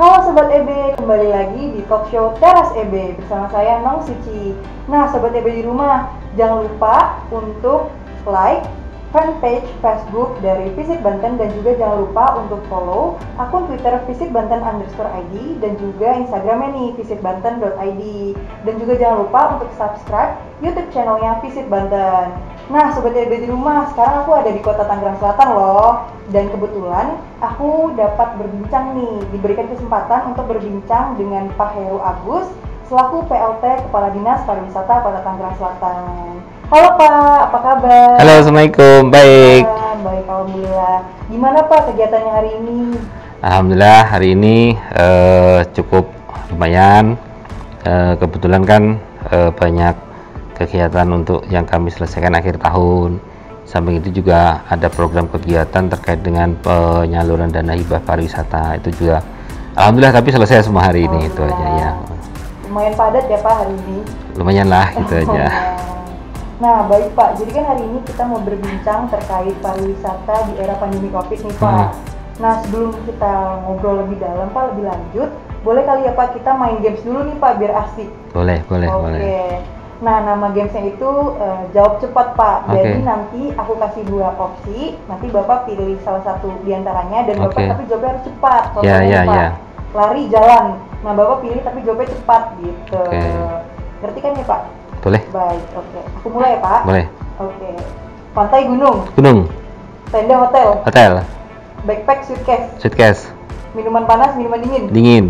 Halo Sobat EB, kembali lagi di talk show Teras EB bersama saya Nong Suci. Nah Sobat EB di rumah, jangan lupa untuk like fanpage Facebook dari Visit Banten dan juga jangan lupa untuk follow akun Twitter visitbanten_id dan juga Instagramnya nih visitbanten.id dan juga jangan lupa untuk subscribe YouTube channelnya Visit Banten. Nah Sobat EB di rumah, sekarang aku ada di kota Tangerang Selatan loh. Dan kebetulan aku dapat berbincang nih, diberikan kesempatan untuk berbincang dengan Pak Heru Agus selaku PLT Kepala Dinas Pariwisata Kota Tangerang Selatan. Halo Pak, apa kabar? Halo, Assalamualaikum. Baik. Baik, alhamdulillah. Gimana Pak kegiatannya hari ini? Alhamdulillah hari ini cukup lumayan. Kebetulan kan banyak kegiatan untuk yang kami selesaikan akhir tahun. Samping itu juga ada program kegiatan terkait dengan penyaluran dana hibah pariwisata. Itu juga alhamdulillah tapi selesai semua hari ini. Itu aja ya. Lumayan padat ya Pak hari ini? Lumayan lah, itu aja. Nah baik Pak, jadi kan hari ini kita mau berbincang terkait pariwisata di era pandemi Covid nih Pak. Nah sebelum kita ngobrol lebih dalam Pak, lebih lanjut, boleh kali ya Pak kita main games dulu nih Pak biar asik. Boleh. Oke. Nah, nama gamesnya itu jawab cepat Pak. Jadi nanti aku kasih 2 opsi, nanti Bapak pilih salah satu diantaranya dan Bapak tapi jawabnya harus cepat. Contohnya Pak, lari, jalan. Nah, Bapak pilih tapi jawabnya cepat gitu. Ngerti kan ya Pak? Boleh. Baik, oke. Aku mulai ya Pak? Boleh. Oke. Pantai, gunung? Gunung. Tenda, hotel? Hotel. Backpack, suitcase? Suitcase. Minuman panas, minuman dingin? Dingin.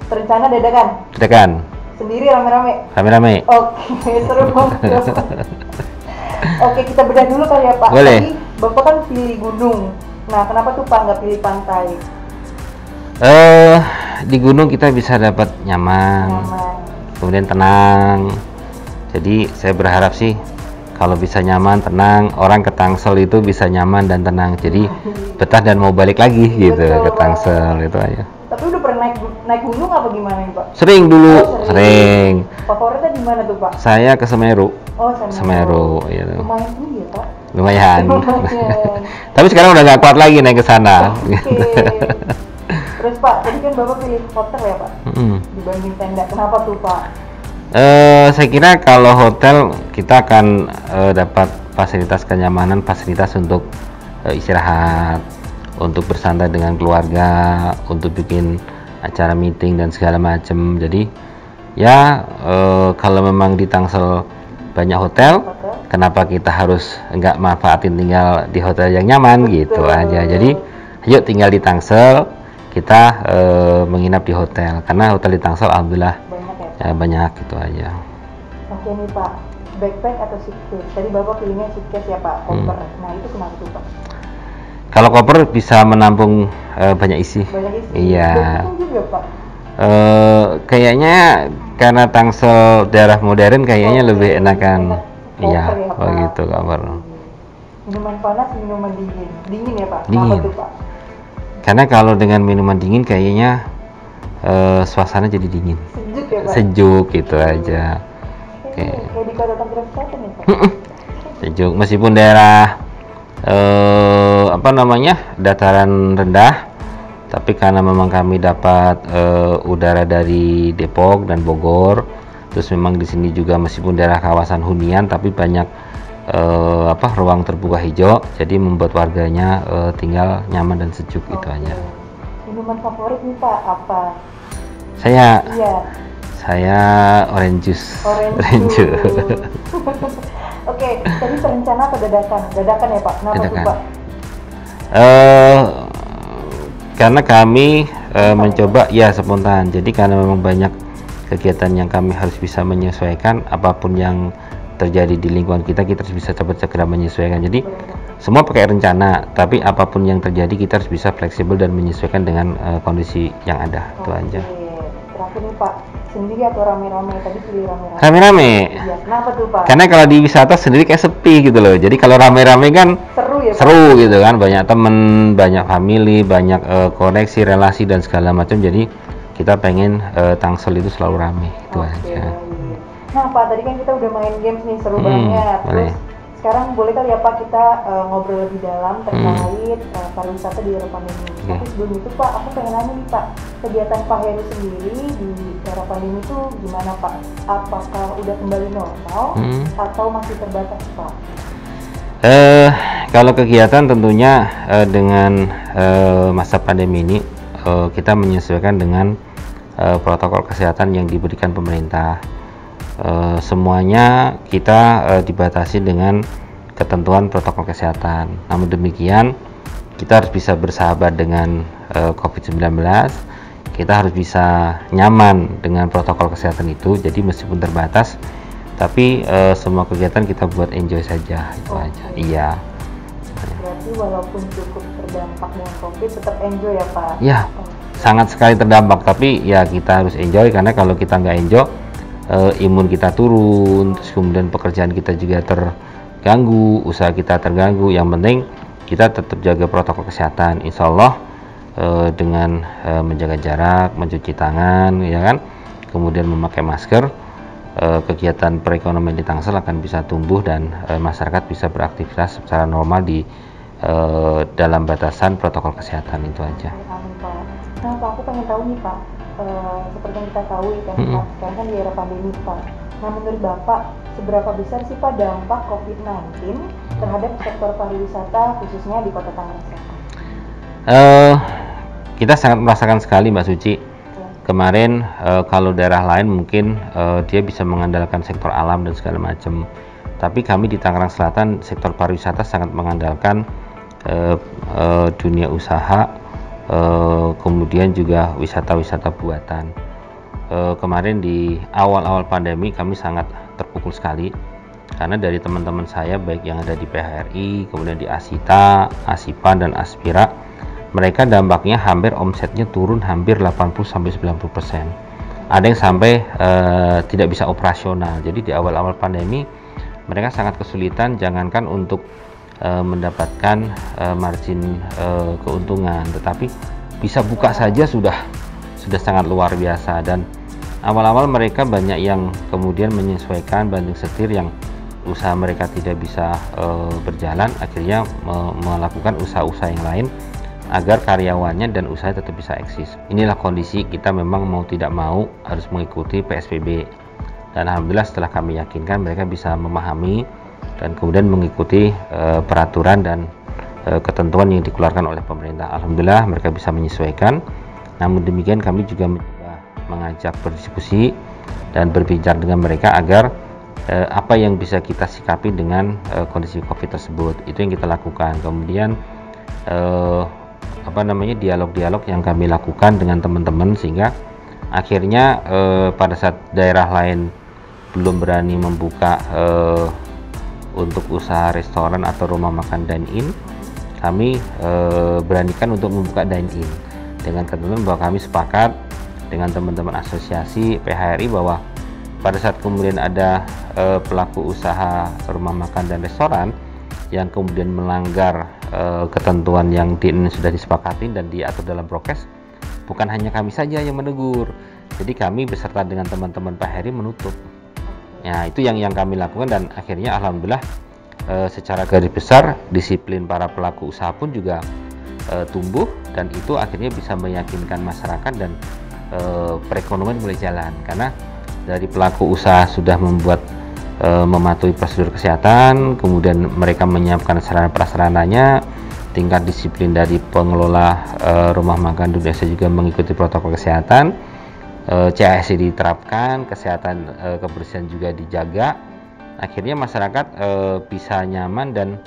Terencana, dadakan? Dadakan. Sendiri, rame-rame? Rame-rame. Oke, seru banget. Oke, kita bedah dulu kali ya Pak. Boleh. Tadi Bapak kan pilih gunung. Nah, kenapa tuh Pak nggak pilih pantai? Di gunung kita bisa dapat nyaman, kemudian tenang. Jadi saya berharap sih kalau bisa nyaman, tenang, orang ke Tangsel itu bisa nyaman dan tenang. Jadi betah dan mau balik lagi gitu ke Tangsel itu aja. Tapi udah pernah naik gunung apa gimana nih Pak? Sering dulu, sering. Favoritnya di mana tuh Pak? Saya ke Semeru. Oh, Semeru gitu. Lumayan tinggi ya Pak? Lumayan. Tapi sekarang udah nggak kuat lagi naik ke sana. Terus Pak, tadi kan Bapak pilih hotel ya Pak? Dibanding tenda. Kenapa tuh Pak? Saya kira kalau hotel kita akan dapat fasilitas kenyamanan, fasilitas untuk istirahat, untuk bersantai dengan keluarga, untuk bikin acara meeting dan segala macam. Jadi ya kalau memang di Tangsel banyak hotel, kenapa kita harus nggak manfaatin tinggal di hotel yang nyaman gitu aja. Jadi yuk tinggal di Tangsel, kita menginap di hotel karena hotel di Tangsel alhamdulillah banyak gitu aja. Oke nih Pak, backpack atau suitcase? Tadi Bapak pilihnya suitcase ya Pak, koper. Nah itu kenapa tuh Pak? Kalau koper bisa menampung banyak isi. Iya. Juga, Pak? Kayaknya karena Tangsel daerah modern kayaknya lebih enakan. Iya, gitu koper. Minuman panas, minuman dingin. Dingin ya Pak? Dingin. Kenapa tuh Pak? Karena kalau dengan minuman dingin kayaknya suasana jadi dingin. Sejuk ya Pak? Sejuk gitu aja. Kayak di kota Tangerang Selatan ya Pak? Sejuk, meskipun daerah dataran rendah, tapi karena memang kami dapat udara dari Depok dan Bogor, terus memang di sini juga meskipun daerah kawasan hunian tapi banyak ruang terbuka hijau, jadi membuat warganya tinggal nyaman dan sejuk. Itu aja. Minuman favorit nih Pak apa? Saya orange juice. Oke, tadi terencana atau dadakan? Dadakan ya Pak? Kenapa tuh Pak? Karena kami mencoba spontan. Jadi karena memang banyak kegiatan yang kami harus bisa menyesuaikan, apapun yang terjadi di lingkungan kita harus bisa cepat segera menyesuaikan. Jadi semua pakai rencana, tapi apapun yang terjadi kita harus bisa fleksibel dan menyesuaikan dengan kondisi yang ada. Itu aja. Terakhir nih Pak, sendiri atau rame-rame? Tadi pilih rame-rame. Rame-rame. Iya, kenapa tuh Pak? Karena kalau di wisata sendiri kayak sepi gitu loh. Jadi kalau rame-rame kan seru ya Pak? Seru gitu kan, banyak temen, banyak family, banyak koneksi, relasi dan segala macam. Jadi kita pengen Tangsel itu selalu rame. Itu aja. Nah Pak, tadi kan kita udah main games nih, seru banget. Terus sekarang boleh kali ya Pak kita ngobrol lebih dalam terkait pariwisata di era pandemi. Tapi sebelum itu Pak, aku pengen nanya nih Pak, kegiatan Pak Heru sendiri di era pandemi itu gimana Pak? Apakah udah kembali normal atau masih terbatas Pak? Kalau kegiatan tentunya dengan masa pandemi ini kita menyesuaikan dengan protokol kesehatan yang diberikan pemerintah. Semuanya kita dibatasi dengan ketentuan protokol kesehatan. Namun demikian, kita harus bisa bersahabat dengan COVID-19. Kita harus bisa nyaman dengan protokol kesehatan itu. Jadi meskipun terbatas, tapi semua kegiatan kita buat enjoy saja, itu aja. Iya. Berarti walaupun cukup terdampak dengan COVID, tetap enjoy ya Pak? Ya, sangat sekali terdampak. Tapi ya kita harus enjoy, karena kalau kita nggak enjoy, imun kita turun, terus kemudian pekerjaan kita juga terganggu, usaha kita terganggu. Yang penting kita tetap jaga protokol kesehatan. Insya Allah dengan menjaga jarak, mencuci tangan, ya kan, kemudian memakai masker, kegiatan perekonomian di Tangsel akan bisa tumbuh dan masyarakat bisa beraktivitas secara normal di dalam batasan protokol kesehatan. Itu aja. Amin Pak. Nah Pak, aku pengen tahu nih Pak, seperti yang kita tahu kan Pak, sekarang kan di era pandemi Pak. Nah menurut Bapak, seberapa besar sih Pak dampak COVID-19 terhadap sektor pariwisata khususnya di Kota Tangerang? Kita sangat merasakan sekali Mbak Suci. Kemarin kalau daerah lain mungkin dia bisa mengandalkan sektor alam dan segala macam. Tapi kami di Tangerang Selatan sektor pariwisata sangat mengandalkan dunia usaha, kemudian juga wisata-wisata buatan. Kemarin di awal-awal pandemi kami sangat terpukul sekali karena dari teman-teman saya baik yang ada di PHRI, kemudian di Asita, Asipa dan Aspira, mereka dampaknya hampir omsetnya turun hampir 80-90%. Ada yang sampai tidak bisa operasional. Jadi di awal-awal pandemi mereka sangat kesulitan, jangankan untuk mendapatkan margin keuntungan, tetapi bisa buka saja sudah sangat luar biasa. Dan awal-awal mereka banyak yang kemudian menyesuaikan banting setir, yang usaha mereka tidak bisa berjalan, akhirnya melakukan usaha-usaha yang lain agar karyawannya dan usaha tetap bisa eksis. Inilah kondisi kita, memang mau tidak mau harus mengikuti PSBB. Dan alhamdulillah setelah kami yakinkan mereka bisa memahami dan kemudian mengikuti peraturan dan ketentuan yang dikeluarkan oleh pemerintah. Alhamdulillah mereka bisa menyesuaikan. Namun demikian kami juga mencoba mengajak berdiskusi dan berbicara dengan mereka agar apa yang bisa kita sikapi dengan kondisi COVID tersebut, itu yang kita lakukan. Kemudian dialog-dialog yang kami lakukan dengan teman-teman, sehingga akhirnya pada saat daerah lain belum berani membuka untuk usaha restoran atau rumah makan dine-in, kami beranikan untuk membuka dine-in dengan ketentuan bahwa kami sepakat dengan teman-teman asosiasi PHRI bahwa pada saat kemudian ada pelaku usaha rumah makan dan restoran yang kemudian melanggar ketentuan yang sudah disepakati dan diatur dalam prokes, bukan hanya kami saja yang menegur. Jadi kami beserta dengan teman-teman PHRI menutup. Ya, itu yang kami lakukan, dan akhirnya alhamdulillah secara garis besar disiplin para pelaku usaha pun juga tumbuh, dan itu akhirnya bisa meyakinkan masyarakat dan perekonomian mulai jalan, karena dari pelaku usaha sudah mematuhi prosedur kesehatan, kemudian mereka menyiapkan sarana prasarananya, tingkat disiplin dari pengelola rumah makan dunia juga mengikuti protokol kesehatan, CHSE diterapkan, kesehatan kebersihan juga dijaga. Akhirnya masyarakat bisa nyaman dan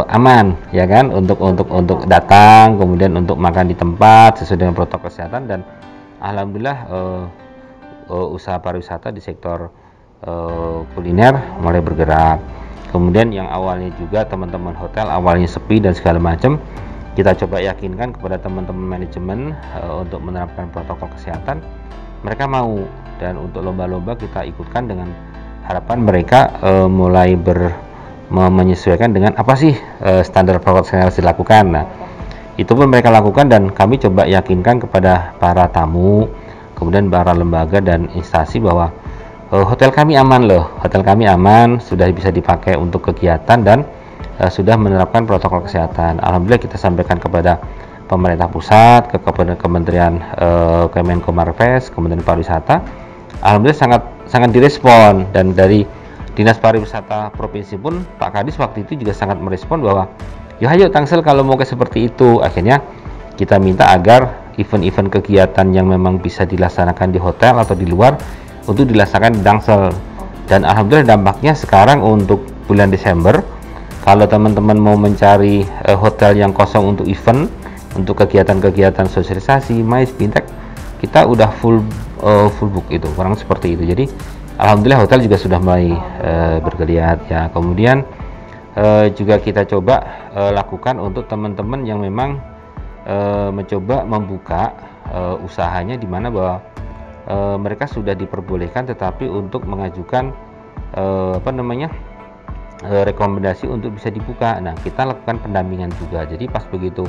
aman, ya kan, untuk datang, kemudian untuk makan di tempat sesuai dengan protokol kesehatan. Dan alhamdulillah usaha pariwisata di sektor kuliner mulai bergerak. Kemudian yang awalnya juga teman-teman hotel awalnya sepi dan segala macam, kita coba yakinkan kepada teman-teman manajemen untuk menerapkan protokol kesehatan. Mereka mau, dan untuk lomba-lomba kita ikutkan dengan harapan mereka mulai menyesuaikan dengan apa sih standar protokol kesehatan yang harus dilakukan. Nah, itu pun mereka lakukan, dan kami coba yakinkan kepada para tamu, kemudian para lembaga dan instansi bahwa hotel kami aman loh, hotel kami aman, sudah bisa dipakai untuk kegiatan dan sudah menerapkan protokol kesehatan. Alhamdulillah kita sampaikan kepada pemerintah pusat, ke Kementerian Kemenko Marves, Kementerian Pariwisata. Alhamdulillah sangat direspon, dan dari Dinas Pariwisata Provinsi pun Pak Kadis waktu itu juga sangat merespon bahwa ya ayo Tangsel kalau mau kayak seperti itu. Akhirnya kita minta agar event-event kegiatan yang memang bisa dilaksanakan di hotel atau di luar untuk dilaksanakan di Tangsel. Dan alhamdulillah dampaknya sekarang untuk bulan Desember, kalau teman-teman mau mencari hotel yang kosong untuk event, untuk kegiatan-kegiatan sosialisasi, MICE, Fintech, kita udah full book itu, kurang seperti itu. Jadi alhamdulillah hotel juga sudah mulai bergeliat ya. Kemudian juga kita coba lakukan untuk teman-teman yang memang mencoba membuka usahanya, di mana bahwa mereka sudah diperbolehkan tetapi untuk mengajukan rekomendasi untuk bisa dibuka. Nah, kita lakukan pendampingan juga. Jadi pas begitu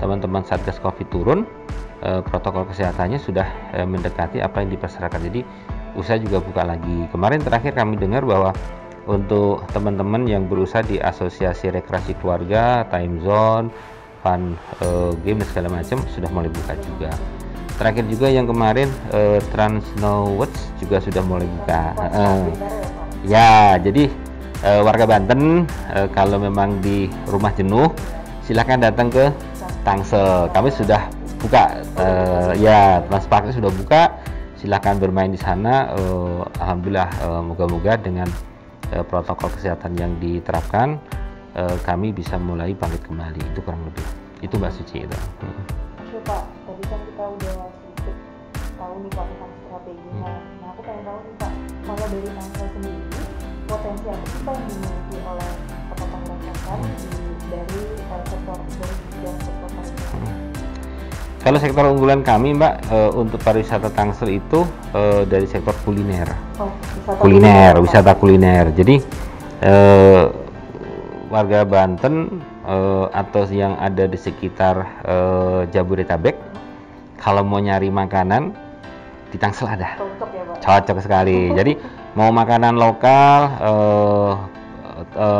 teman-teman Satgas Covid turun, protokol kesehatannya sudah mendekati apa yang dipersyaratkan. Jadi usaha juga buka lagi. Kemarin terakhir kami dengar bahwa untuk teman-teman yang berusaha di Asosiasi Rekreasi Keluarga, Time Zone, Fun Game dan segala macam sudah mulai buka juga. Terakhir juga yang kemarin Trans Snow Watch juga sudah mulai buka. Ya, jadi warga Banten kalau memang di rumah jenuh silahkan datang ke Tangsel. Kami sudah buka, ya Transpark sudah buka. Silahkan bermain di sana. Alhamdulillah, moga-moga dengan protokol kesehatan yang diterapkan, kami bisa mulai bangkit kembali. Itu kurang lebih. Itu Mbak Suci itu. Oke Pak, tadi kan kita udah sedikit tahu nih Pak tentang strateginya. Nah, aku pengen tahu nih Pak, kalau dari Tangsel sendiri, potensi apa sih Pak yang dimiliki oleh Kota Tangerang Selatan dari sektor pariwisata? Kalau sektor unggulan kami Mbak, untuk pariwisata Tangsel itu dari sektor kuliner. Wisata kuliner. Jadi warga Banten atau yang ada di sekitar Jabodetabek, kalau mau nyari makanan di Tangsel ada. Cocok ya Pak? Cocok sekali. Jadi mau makanan lokal,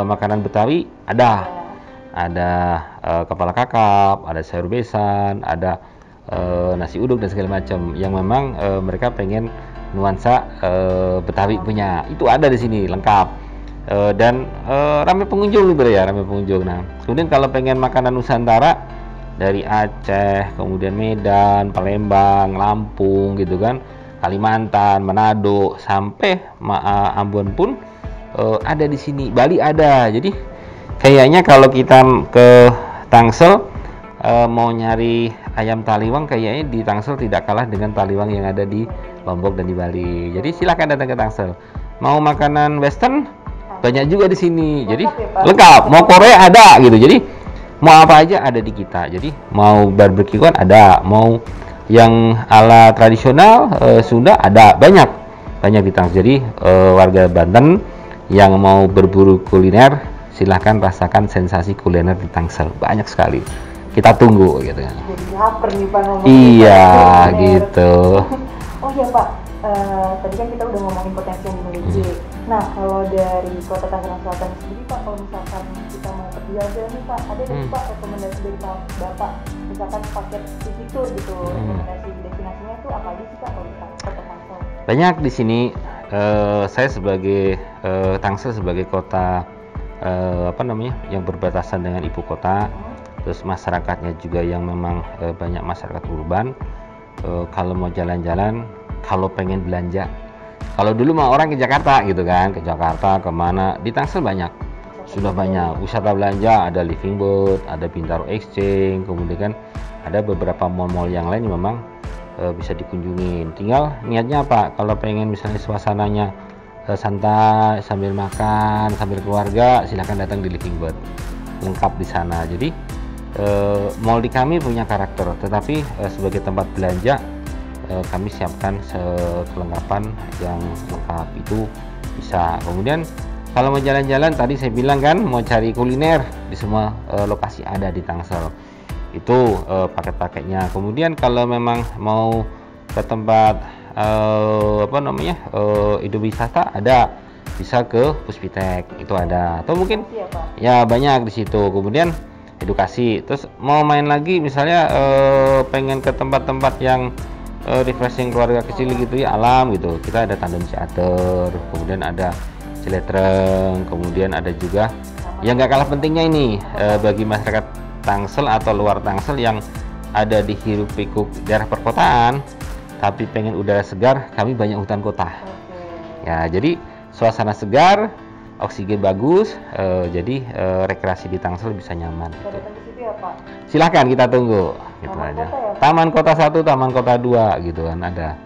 makanan Betawi ada. Ada kepala kakap, ada sayur besan, ada nasi uduk dan segala macam yang memang mereka pengen nuansa Betawi punya. Itu ada di sini lengkap. Dan ramai pengunjung gitu ya, ramai pengunjung. Nah, kemudian kalau pengen makanan Nusantara dari Aceh, kemudian Medan, Palembang, Lampung gitu kan, Kalimantan, Manado, sampai Ambon pun ada di sini. Bali ada. Jadi kayaknya kalau kita ke Tangsel mau nyari ayam taliwang, kayaknya di Tangsel tidak kalah dengan taliwang yang ada di Lombok dan di Bali. Jadi silakan datang ke Tangsel. Mau makanan Western banyak juga di sini. Jadi lengkap. Mau Korea ada gitu. Jadi mau apa aja ada di kita. Jadi mau barbecue kan ada, mau yang ala tradisional Sunda ada, banyak di Tangsel. Jadi warga Banten yang mau berburu kuliner, silahkan rasakan sensasi kuliner di Tangsel, banyak sekali. Kita tunggu gitu kan. Jadi lapar nih Pak ngomongin. Iya gitu. Oh iya Pak, tadi kan kita udah ngomongin potensi yang dimiliki. Nah, kalau dari Kota Tangerang Selatan sendiri Pak, kalau misalkan kita mau pergi jalan nih Pak, ada nggak Pak rekomendasi dari Bapak, misalkan paket visitor gitu, rekomendasi destinasinya itu apa aja sih Pak kalau di Kota Tangsel? Banyak di sini. Saya sebagai Tangsel sebagai kota yang berbatasan dengan ibu kota, terus masyarakatnya juga yang memang banyak masyarakat urban. Kalau mau jalan-jalan, kalau pengen belanja, kalau dulu mah orang ke Jakarta gitu kan, ke Jakarta kemana, di Tangsel banyak, sudah banyak wisata belanja. Ada Living Boat, ada Bintaro Exchange, kemudian kan ada beberapa mall-mall yang lain yang memang bisa dikunjungin. Tinggal niatnya apa, kalau pengen misalnya suasananya santai sambil makan sambil keluarga, silahkan datang di Living Boat, lengkap di sana. Jadi mall di kami punya karakter, tetapi sebagai tempat belanja kami siapkan kelengkapan yang lengkap itu bisa. Kemudian kalau mau jalan-jalan, tadi saya bilang kan mau cari kuliner, di semua lokasi ada di Tangsel. Itu paket-paketnya. Kemudian kalau memang mau ke tempat apa namanya Indowisata ada, bisa ke Puspitek itu ada, atau mungkin ya banyak di situ. Kemudian edukasi, terus mau main lagi misalnya pengen ke tempat-tempat yang refreshing keluarga kecil gitu ya, alam gitu, kita ada tandem teater, kemudian ada ciletreng, kemudian ada juga yang nggak kalah pentingnya ini bagi masyarakat Tangsel atau luar Tangsel yang ada di hiruk pikuk daerah perkotaan tapi pengen udara segar, kami banyak hutan kota. Ya, jadi suasana segar, oksigen bagus, jadi rekreasi di Tangsel bisa nyaman. Gitu. Silahkan kita tunggu, gitu aja. Taman Kota 1, Taman Kota 2, gitu kan ada.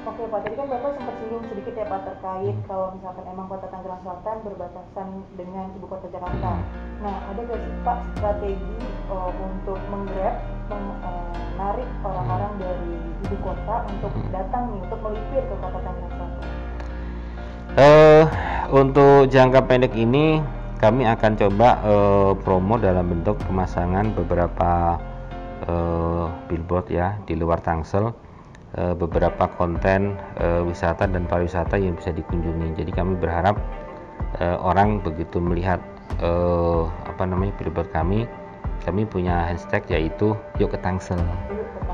Oke Pak, tadi kan Bapak sempat singgung sedikit ya Pak terkait kalau misalkan emang Kota Tangerang Selatan berbatasan dengan Ibu Kota Jakarta. Nah, ada nggak sih Pak strategi untuk menarik orang-orang dari Ibu Kota untuk datang nih, untuk melipir ke Kota Tangerang Selatan? Untuk jangka pendek ini kami akan coba promo dalam bentuk pemasangan beberapa billboard ya di luar Tangsel, beberapa konten wisata dan pariwisata yang bisa dikunjungi. Jadi kami berharap orang begitu melihat billboard kami punya hashtag yaitu yuk ke Tangsel.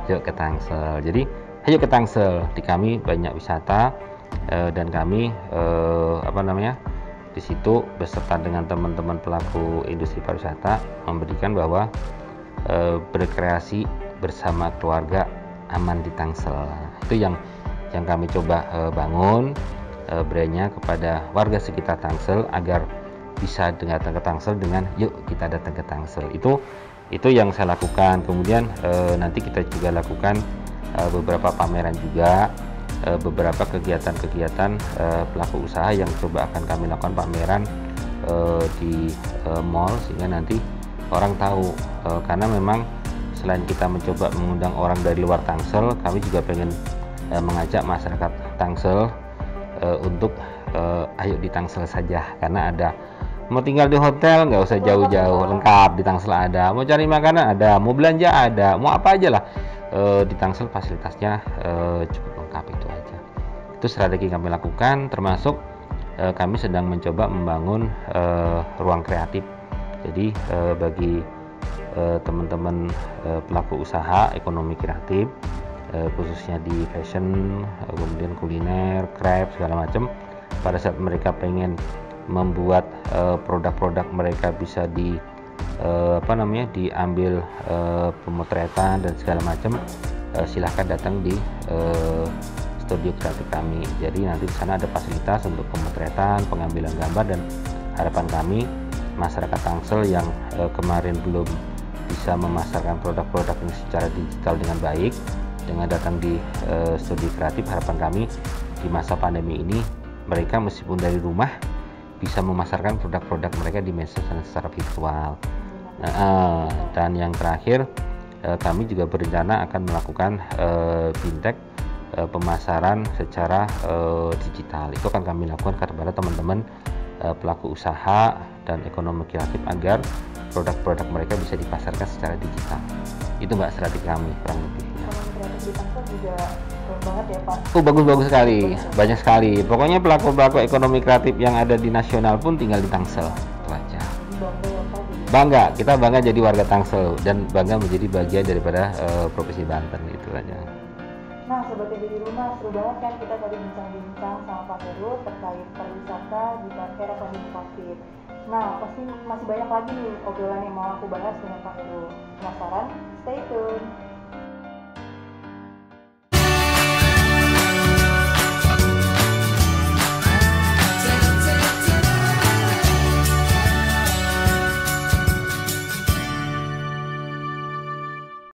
Yuk ke Tangsel. Jadi ayo ke Tangsel, di kami banyak wisata dan kami di situ beserta dengan teman-teman pelaku industri pariwisata memberikan bahwa berkreasi bersama keluarga aman di Tangsel. Itu yang kami coba bangun brandnya kepada warga sekitar Tangsel agar bisa datang ke Tangsel dengan yuk kita datang ke Tangsel. Itu yang saya lakukan. Kemudian nanti kita juga lakukan beberapa pameran juga, beberapa kegiatan-kegiatan pelaku usaha yang coba akan kami lakukan pameran di mall sehingga nanti orang tahu, karena memang selain kita mencoba mengundang orang dari luar Tangsel, kami juga pengen mengajak masyarakat Tangsel untuk ayo di Tangsel saja, karena ada mau tinggal di hotel nggak usah jauh-jauh, lengkap di Tangsel ada, mau cari makanan ada, mau belanja ada, mau apa aja lah di Tangsel fasilitasnya cukup lengkap. Itu aja, itu strategi kami lakukan, termasuk kami sedang mencoba membangun ruang kreatif. Jadi bagi teman-teman pelaku usaha ekonomi kreatif, khususnya di fashion, kemudian kuliner, craft segala macam, pada saat mereka pengen membuat produk-produk mereka bisa diambil pemotretan dan segala macam, silahkan datang di studio kreatif kami. Jadi nanti di sana ada fasilitas untuk pemotretan, pengambilan gambar, dan harapan kami masyarakat Tangsel yang kemarin belum bisa memasarkan produk-produk ini secara digital dengan baik, dengan datang di studio kreatif, harapan kami di masa pandemi ini mereka meskipun dari rumah bisa memasarkan produk-produk mereka di medsos secara virtual. Dan yang terakhir, kami juga berencana akan melakukan fintech, pemasaran secara digital. Itu akan kami lakukan kepada teman-teman pelaku usaha dan ekonomi kreatif agar produk-produk mereka bisa dipasarkan secara digital. Itu Mbak strategi kami kurang lebih. Ekonomi kreatif di Tangsel juga keren banget ya Pak. Bagus-bagus sekali, banyak sekali. Pokoknya pelaku-pelaku ekonomi kreatif yang ada di nasional pun tinggal di Tangsel. Itu aja. Bangga, kita bangga jadi warga Tangsel dan bangga menjadi bagian daripada Provinsi Banten, itu aja. Nah, Sobat EB di rumah, seru banget kan kita tadi bincang-bincang sama Pak Heru terkait pariwisata di era pandemi COVID. Nah, pasti masih banyak lagi nih obrolan yang mau aku bahas dengan Pak Heru. Penasaran? Stay tune!